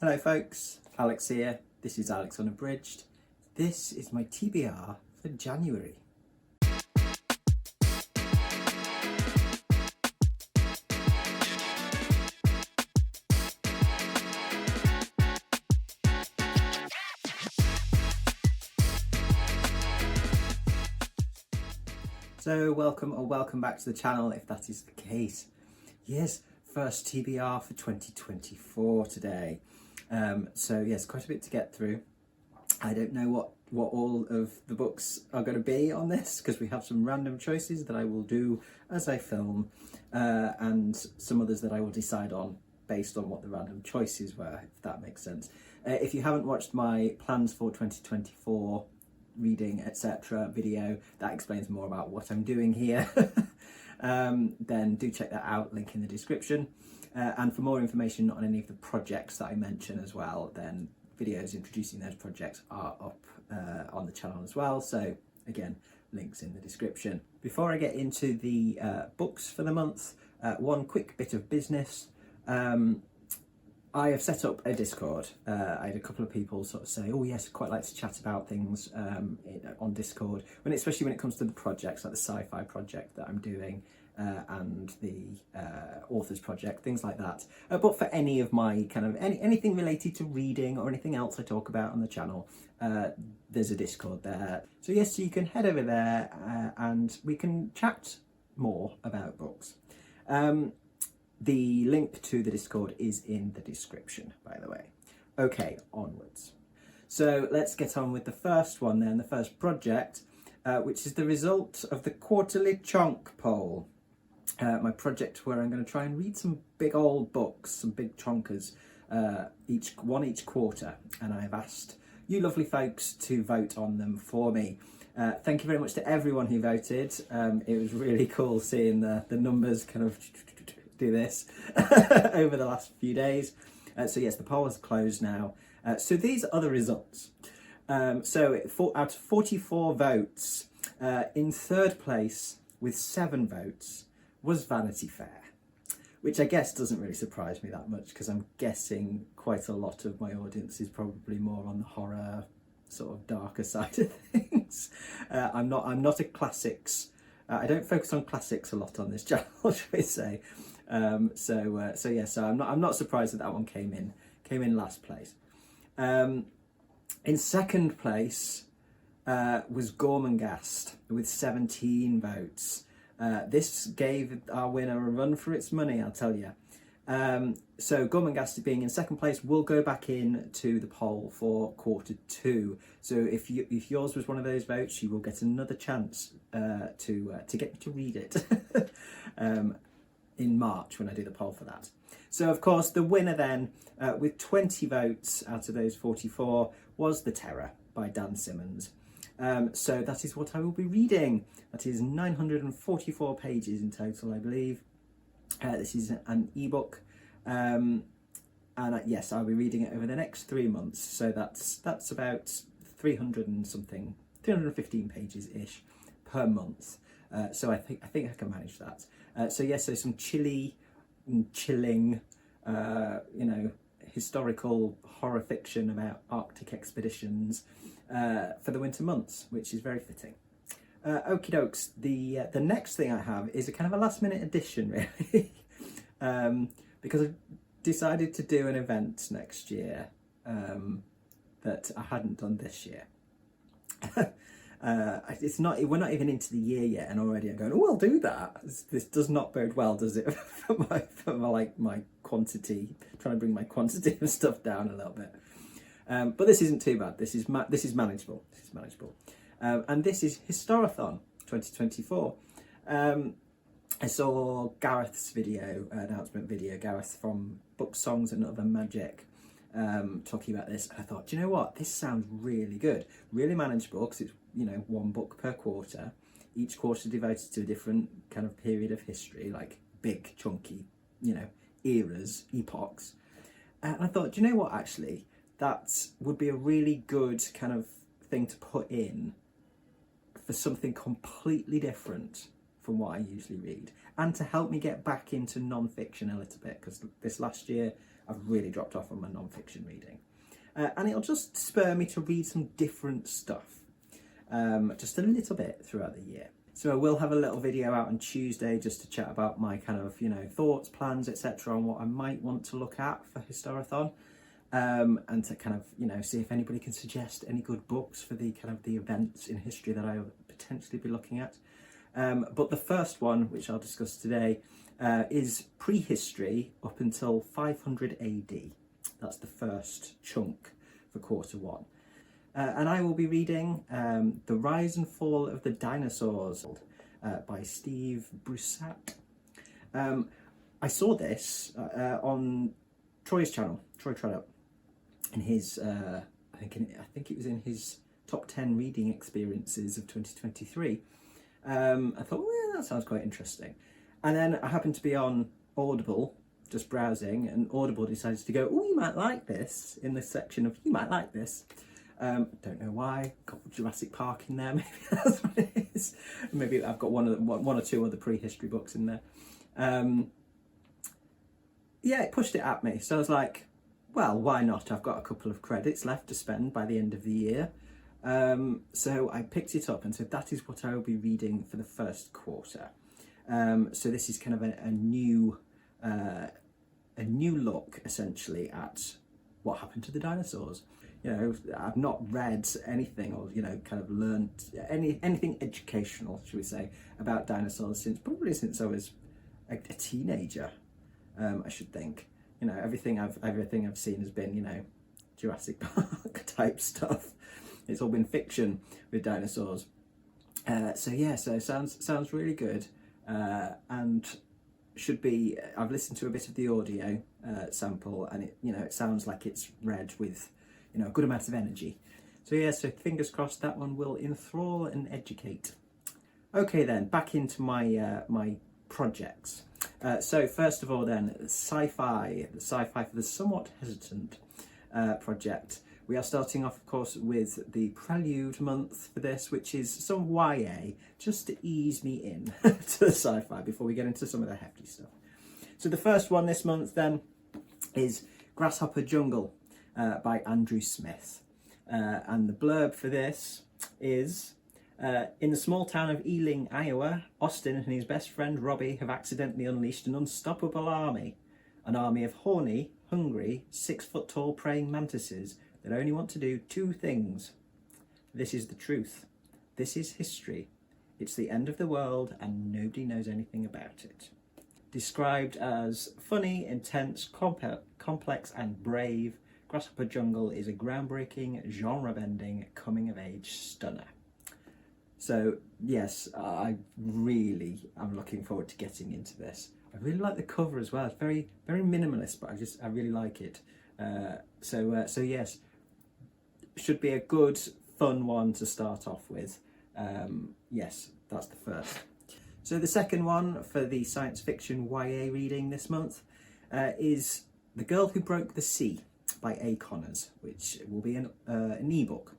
Hello folks, Alex here. This is Alex Unabridged. This is my TBR for January. So welcome back to the channel if that is the case. Yes, first TBR for 2024 today. So yes, quite a bit to get through. I don't know what all of the books are going to be on this because we have some random choices that I will do as I film and some others that I will decide on based on what the random choices were, if that makes sense. If you haven't watched my plans for 2024 reading etc video that explains more about what I'm doing here, then do check that out, link in the description. And for more information on any of the projects that I mention as well, then videos introducing those projects are up on the channel as well. So again, links in the description. Before I get into the books for the month, one quick bit of business. I have set up a Discord. I had a couple of people sort of say, oh yes, I'd quite like to chat about things on Discord, especially when it comes to the projects like the sci-fi project that I'm doing and the authors project, things like that. But for any of my anything related to reading or anything else I talk about on the channel, there's a Discord there. So yes, you can head over there and we can chat more about books. The link to the Discord is in the description, by the way. Okay, onwards. So let's get on with the first one then, the first project, which is the result of the Quarterly Chonk poll. My project where I'm going to try and read some big old books, some big chonkers, each quarter. And I've asked you lovely folks to vote on them for me. Thank you very much to everyone who voted. It was really cool seeing the numbers kind of do this over the last few days. So yes, the poll is closed now. So these are the results. So out of 44 votes, in third place with 7 votes was Vanity Fair, which I guess doesn't really surprise me that much because I'm guessing quite a lot of my audience is probably more on the horror sort of darker side of things. I'm not a classics. I don't focus on classics a lot on this channel, shall we say. So I'm not surprised that one came in last place. In second place was Gormenghast with 17 votes. This gave our winner a run for its money, I'll tell you. So Gormenghast being in second place will go back in to the poll for quarter 2. So if yours was one of those votes, you will get another chance to get me to read it in March when I do the poll for that. So of course the winner then, with 20 votes out of those 44, was The Terror by Dan Simmons. So that is what I will be reading. That is 944 pages in total, I believe. This is an ebook, and yes, I'll be reading it over the next 3 months. So that's about 315 pages ish per month. So I think I can manage that. So yes, so some chilling, historical horror fiction about Arctic expeditions for the winter months, which is very fitting. Okie dokes, the next thing I have is a kind of a last minute addition really, because I decided to do an event next year that I hadn't done this year. We're not even into the year yet, and already I'm going, oh, I'll do that. This does not bode well, does it, for my quantity, trying to bring my quantity of stuff down a little bit. But this isn't too bad. This is manageable. This is manageable. And this is Historathon 2024. I saw Gareth's announcement video, Gareth from Book Songs and Other Magic, talking about this. And I thought, do you know what? This sounds really good, really manageable, because it's, 1 book per quarter. Each quarter devoted to a different kind of period of history, like big, chunky, eras, epochs. And I thought, do you know what? Actually, that would be a really good kind of thing to put in for something completely different from what I usually read, and to help me get back into non-fiction a little bit, because this last year I've really dropped off on my non-fiction reading. And it'll just spur me to read some different stuff, just a little bit throughout the year. So I will have a little video out on Tuesday just to chat about my kind of, thoughts, plans, etc. on what I might want to look at for Historathon, and to kind of, see if anybody can suggest any good books for the kind of the events in history that I'll potentially be looking at. But the first one, which I'll discuss today, is prehistory up until 500 AD. That's the first chunk for quarter one. And I will be reading The Rise and Fall of the Dinosaurs by Steve Broussat. I saw this on Troy's channel, Troy Truddup, in his, I think it was in his top 10 reading experiences of 2023. I thought, well, that sounds quite interesting. And then I happened to be on Audible, just browsing, and Audible decided to go, oh, you might like this, in this section of, you might like this. Don't know why, got Jurassic Park in there, maybe that's what it is. Maybe I've got one or two other prehistory books in there. Yeah, it pushed it at me. So I was like, well, why not? I've got a couple of credits left to spend by the end of the year. So I picked it up and said, that is what I will be reading for the first quarter. So this is kind of a new look, essentially, at what happened to the dinosaurs. I've not read anything or, kind of learned anything educational, should we say, about dinosaurs since I was a teenager, I should think. Everything I've seen has been, Jurassic Park type stuff. It's all been fiction with dinosaurs. So it sounds really good, and should be. I've listened to a bit of the audio sample, and it sounds like it's read with a good amount of energy. So fingers crossed that one will enthrall and educate. Okay then, back into my my projects. So first of all then, sci-fi for the somewhat hesitant project. We are starting off, of course, with the prelude month for this, which is some YA, just to ease me in to the sci-fi before we get into some of the hefty stuff. So the first one this month then is Grasshopper Jungle by Andrew Smith. And the blurb for this is, in the small town of Ealing, Iowa, Austin and his best friend Robbie have accidentally unleashed an unstoppable army. An army of horny, hungry, 6-foot-tall praying mantises that only want to do two things. This is the truth. This is history. It's the end of the world and nobody knows anything about it. Described as funny, intense, complex and brave, Grasshopper Jungle is a groundbreaking, genre-bending, coming-of-age stunner. So yes, I really am looking forward to getting into this. I really like the cover as well. It's very, very minimalist, but I really like it. So yes, should be a good, fun one to start off with. Yes, that's the first. So the second one for the science fiction YA reading this month is The Girl Who Broke the Sea by A. Connors, which will be an ebook.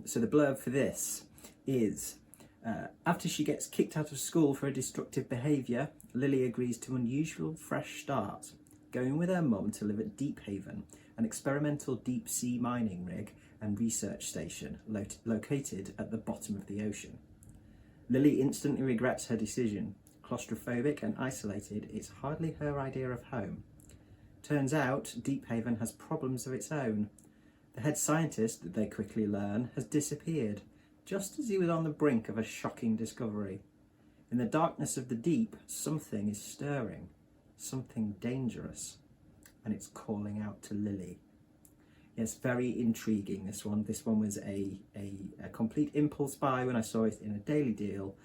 So the blurb for this is, after she gets kicked out of school for a destructive behaviour, Lily agrees to an unusual fresh start, going with her mum to live at Deep Haven, an experimental deep sea mining rig and research station located at the bottom of the ocean. Lily instantly regrets her decision. Claustrophobic and isolated, it's hardly her idea of home. Turns out Deep Haven has problems of its own. The head scientist, they quickly learn, has disappeared, just as he was on the brink of a shocking discovery. In the darkness of the deep, something is stirring, something dangerous, and it's calling out to Lily. It's very intriguing, this one. This one was a complete impulse buy when I saw it in a daily deal,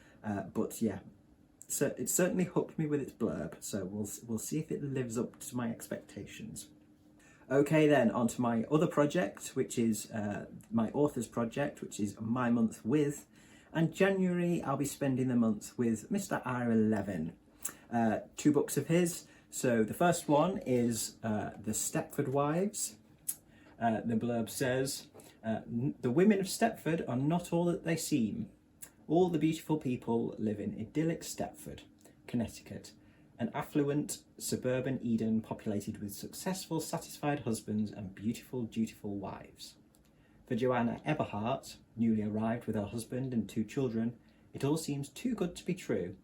but yeah, so it certainly hooked me with its blurb, so we'll see if it lives up to my expectations. Okay then, on to my other project, which is my author's project, which is My Month With. And January, I'll be spending the month with Mr. Ira Levin. 2 books of his. So the first one is The Stepford Wives. The blurb says, the women of Stepford are not all that they seem. All the beautiful people live in idyllic Stepford, Connecticut, an affluent suburban Eden populated with successful, satisfied husbands and beautiful, dutiful wives. For Joanna Eberhardt, newly arrived with her husband and 2 children, it all seems too good to be true,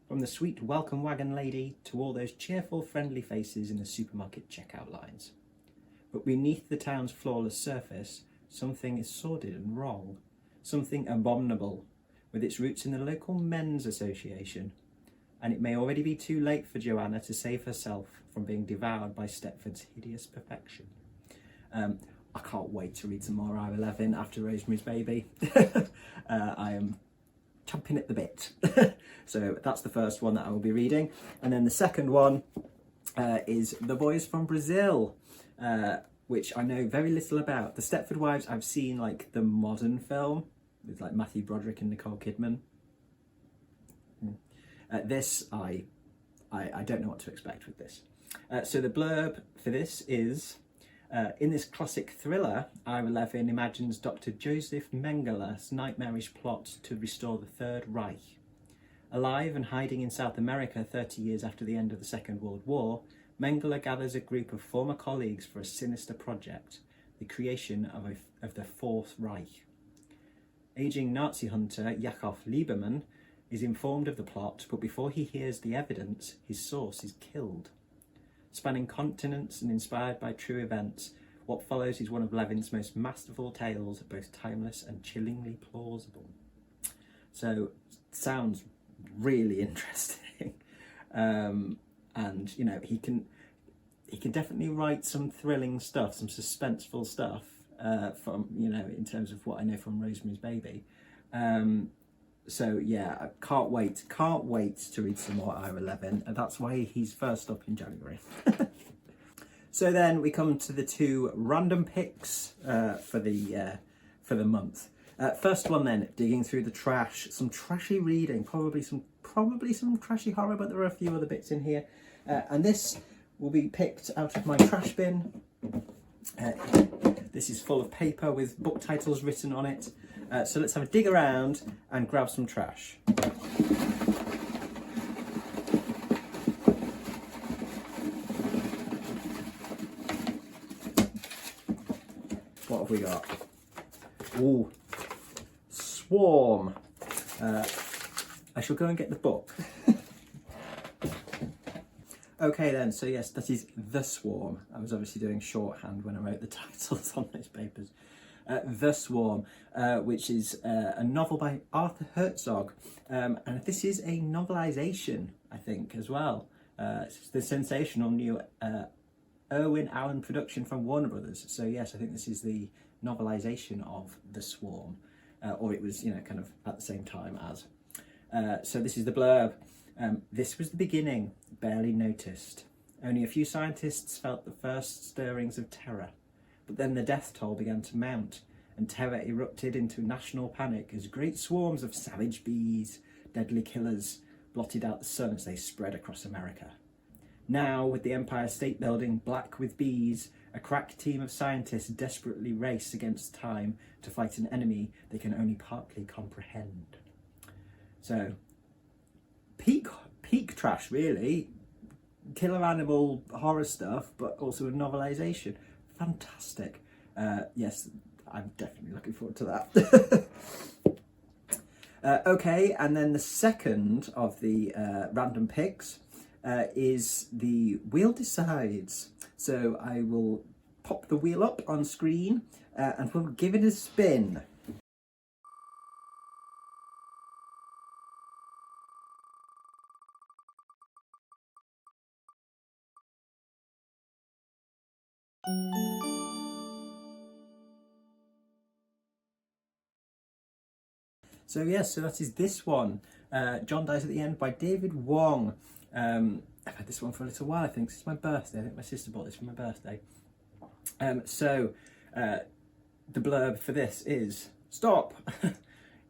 from the sweet welcome wagon lady to all those cheerful, friendly faces in the supermarket checkout lines. But beneath the town's flawless surface, something is sordid and wrong, something abominable, with its roots in the local men's association. And it may already be too late for Joanna to save herself from being devoured by Stepford's hideous perfection. I can't wait to read some more Ira Levin after Rosemary's Baby. I am chomping at the bit. So that's the first one that I will be reading. And then the second one is The Boys from Brazil, which I know very little about. The Stepford Wives, I've seen like the modern film with like Matthew Broderick and Nicole Kidman. This, I don't know what to expect with this. So the blurb for this is, in this classic thriller, Ira Levin imagines Dr. Joseph Mengeler's nightmarish plot to restore the Third Reich. Alive and hiding in South America 30 years after the end of the Second World War, Mengele gathers a group of former colleagues for a sinister project, the creation of the Fourth Reich. Aging Nazi hunter Yakov Lieberman is informed of the plot, but before he hears the evidence, his source is killed. Spanning continents and inspired by true events, what follows is one of Levin's most masterful tales, both timeless and chillingly plausible. So, sounds really interesting. And, you know, he can definitely write some thrilling stuff, some suspenseful stuff, from, you know, in terms of what I know from Rosemary's Baby. So yeah, I can't wait to read some more Ira Levin, and that's why he's first up in January. So then we come to the 2 random picks for the month. First one then, digging through the trash, some trashy reading, probably some trashy horror, but there are a few other bits in here, and this will be picked out of my trash bin. This is full of paper with book titles written on it. So let's have a dig around and grab some trash. What have we got? Ooh, Swarm. I shall go and get the book. Okay then, so yes, that is The Swarm. I was obviously doing shorthand when I wrote the titles on those papers. The Swarm, which is a novel by Arthur Herzog, and this is a novelisation, I think, as well. It's the sensational new Irwin Allen production from Warner Brothers. So yes, I think this is the novelisation of The Swarm, or it was, you know, kind of at the same time as. So this is the blurb. This was the beginning, barely noticed. Only a few scientists felt the first stirrings of terror. But then the death toll began to mount, and terror erupted into national panic as great swarms of savage bees, deadly killers, blotted out the sun as they spread across America. Now, with the Empire State Building black with bees, a crack team of scientists desperately race against time to fight an enemy they can only partly comprehend. So, peak trash, really. Killer animal horror stuff, but also a novelisation. Fantastic. Yes, I'm definitely looking forward to that. Okay, and then the second of the random picks is The Wheel Decides. So I will pop the wheel up on screen and we'll give it a spin. So yes, so that is this one, John Dies at the End by David Wong. I've had this one for a little while, I think. It's my birthday. I think my sister bought this for my birthday. The blurb for this is, stop!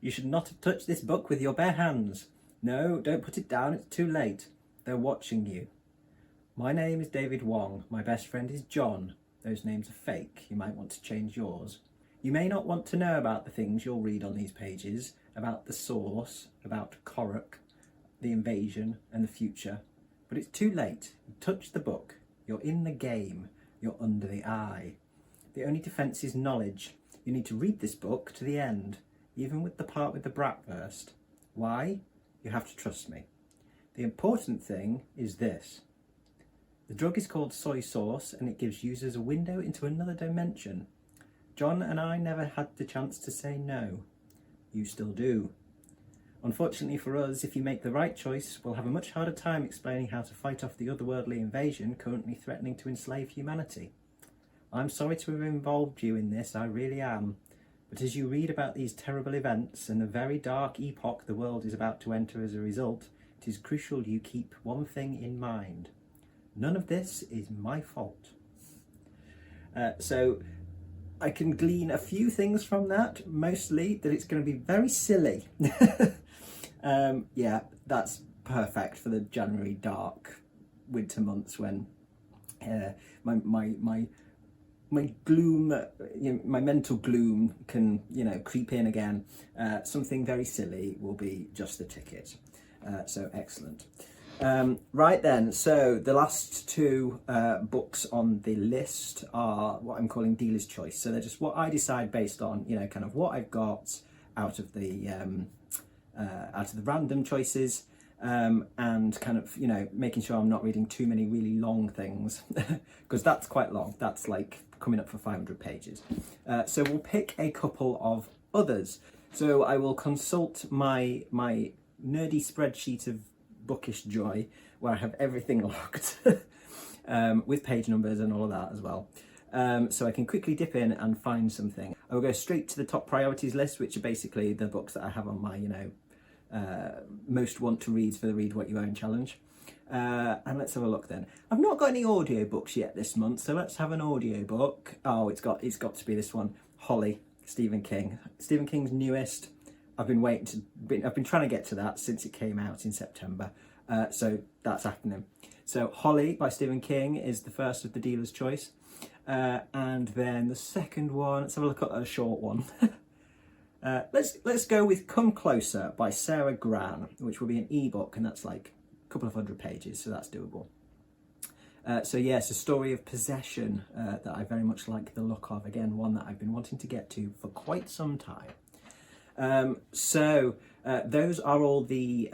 You should not have touched this book with your bare hands. No, don't put it down, it's too late. They're watching you. My name is David Wong. My best friend is John. Those names are fake. You might want to change yours. You may not want to know about the things you'll read on these pages, about the source, about Koruk, the invasion and the future, but it's too late. You touch the book, you're in the game, you're under the eye. The only defence is knowledge. You need to read this book to the end, even with the part with the brat first. Why? You have to trust me. The important thing is this. The drug is called soy sauce, and it gives users a window into another dimension. John and I never had the chance to say no. You still do. Unfortunately for us, if you make the right choice, we'll have a much harder time explaining how to fight off the otherworldly invasion currently threatening to enslave humanity. I'm sorry to have involved you in this, I really am. But as you read about these terrible events and the very dark epoch the world is about to enter as a result, it is crucial you keep one thing in mind. None of this is my fault. So I can glean a few things from that, mostly that it's going to be very silly. Yeah, that's perfect for the January dark winter months when my gloom, my mental gloom can, creep in again. Something very silly will be just the ticket. So excellent. Right then, so the last two books on the list are what I'm calling dealer's choice. So they're just what I decide based on, kind of what I've got out of the random choices, and kind of, making sure I'm not reading too many really long things, because that's quite long. That's like coming up for 500 pages. So we'll pick a couple of others. So I will consult my nerdy spreadsheet of bookish joy, where I have everything locked, with page numbers and all of that as well. So I can quickly dip in and find something. I will go straight to the top priorities list, which are basically the books that I have on my, most want to reads for the Read What You Own challenge. And let's have a look then. I've not got any audiobooks yet this month, so let's have an audiobook. Oh, it's got to be this one, Holly, Stephen King. Stephen King's newest. I've been trying to get to that since it came out in September. So that's happening. So Holly by Stephen King is the first of the dealer's choice. And then the second one, let's have a look at a short one. Let's go with Come Closer by Sarah Gran, which will be an ebook, and that's like a couple of 100 pages, so that's doable. So yes, a story of possession that I very much like the look of. Again, one that I've been wanting to get to for quite some time. So those are all the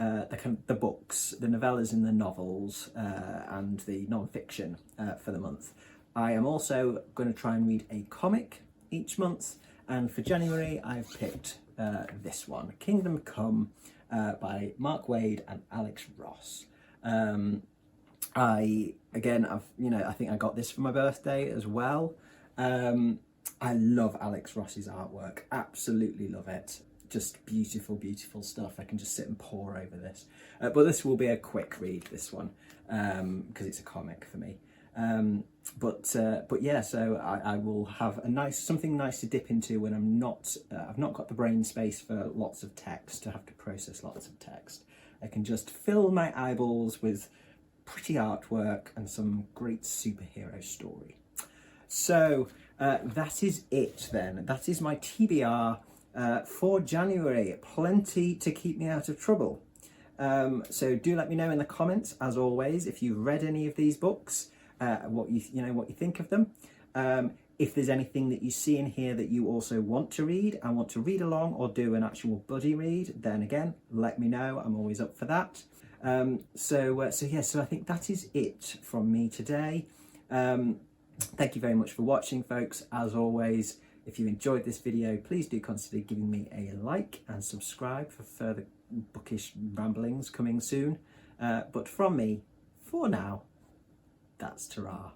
books, the novellas and the novels, and the non-fiction for the month. I am also going to try and read a comic each month, and for January I've picked this one, Kingdom Come, by Mark Waid and Alex Ross. I think I got this for my birthday as well. I love Alex Ross's artwork, absolutely love it. Just beautiful, beautiful stuff. I can just sit and pore over this. But this will be a quick read, this one, because it's a comic for me. But yeah, so I will have something nice to dip into when I've not got the brain space for lots of text, to have to process lots of text. I can just fill my eyeballs with pretty artwork and some great superhero story. So that is it then. That is my TBR for January. Plenty to keep me out of trouble. So do let me know in the comments, as always, if you've read any of these books, what you think of them. If there's anything that you see in here that you also want to read and want to read along or do an actual buddy read, then again, let me know. I'm always up for that. So I think that is it from me today. Thank you very much for watching, folks. As always, if you enjoyed this video, please do consider giving me a like and subscribe for further bookish ramblings coming soon. But from me, for now, that's ta-ra.